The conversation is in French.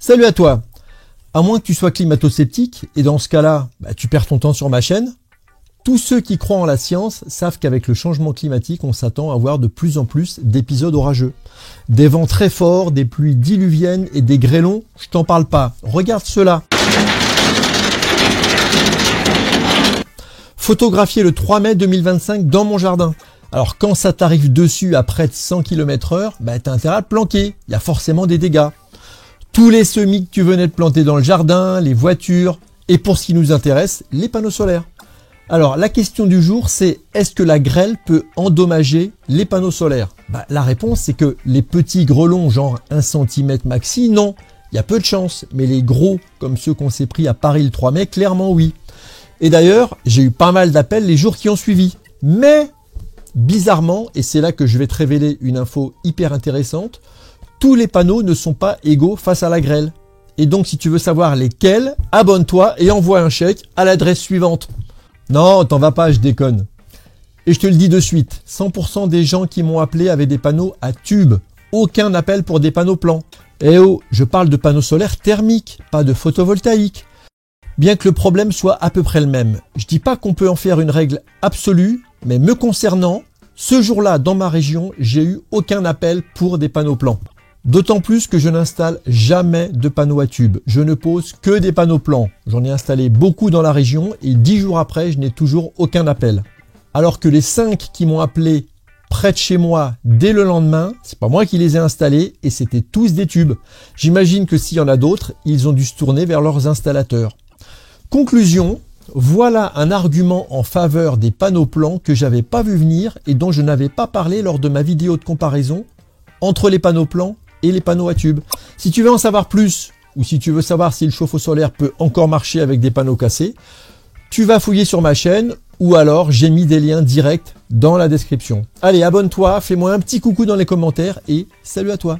Salut à toi. À moins que tu sois climato-sceptique, et dans ce cas-là, tu perds ton temps sur ma chaîne, tous ceux qui croient en la science savent qu'avec le changement climatique, on s'attend à voir de plus en plus d'épisodes orageux. Des vents très forts, des pluies diluviennes et des grêlons, je t'en parle pas. Regarde cela. Photographié le 3 mai 2025 dans mon jardin. Alors quand ça t'arrive dessus à près de 100 km/h, t'as intérêt à te planquer, il y a forcément des dégâts. Tous les semis que tu venais de planter dans le jardin, les voitures, et pour ce qui nous intéresse, les panneaux solaires. Alors la question du jour c'est, est-ce que la grêle peut endommager les panneaux solaires? La réponse c'est que les petits grelons genre 1 cm maxi, non, il y a peu de chance, mais les gros comme ceux qu'on s'est pris à Paris le 3 mai, clairement oui. Et d'ailleurs, j'ai eu pas mal d'appels les jours qui ont suivi, mais bizarrement, et c'est là que je vais te révéler une info hyper intéressante, tous les panneaux ne sont pas égaux face à la grêle. Et donc si tu veux savoir lesquels, abonne-toi et envoie un chèque à l'adresse suivante. Non, t'en vas pas, je déconne. Et je te le dis de suite, 100% des gens qui m'ont appelé avaient des panneaux à tubes. Aucun appel pour des panneaux plans. Eh oh, je parle de panneaux solaires thermiques, pas de photovoltaïques. Bien que le problème soit à peu près le même. Je dis pas qu'on peut en faire une règle absolue, mais me concernant, ce jour-là, dans ma région, j'ai eu aucun appel pour des panneaux plans. D'autant plus que je n'installe jamais de panneaux à tubes. Je ne pose que des panneaux plans. J'en ai installé beaucoup dans la région et 10 jours après, je n'ai toujours aucun appel. Alors que les 5 qui m'ont appelé près de chez moi dès le lendemain, c'est pas moi qui les ai installés et c'était tous des tubes. J'imagine que s'il y en a d'autres, ils ont dû se tourner vers leurs installateurs. Conclusion, voilà un argument en faveur des panneaux plans que j'avais pas vu venir et dont je n'avais pas parlé lors de ma vidéo de comparaison entre les panneaux plans et les panneaux à tubes. Si tu veux en savoir plus, ou si tu veux savoir si le chauffe-eau solaire peut encore marcher avec des panneaux cassés, tu vas fouiller sur ma chaîne, ou alors j'ai mis des liens directs dans la description. Allez, abonne-toi, fais-moi un petit coucou dans les commentaires, et salut à toi.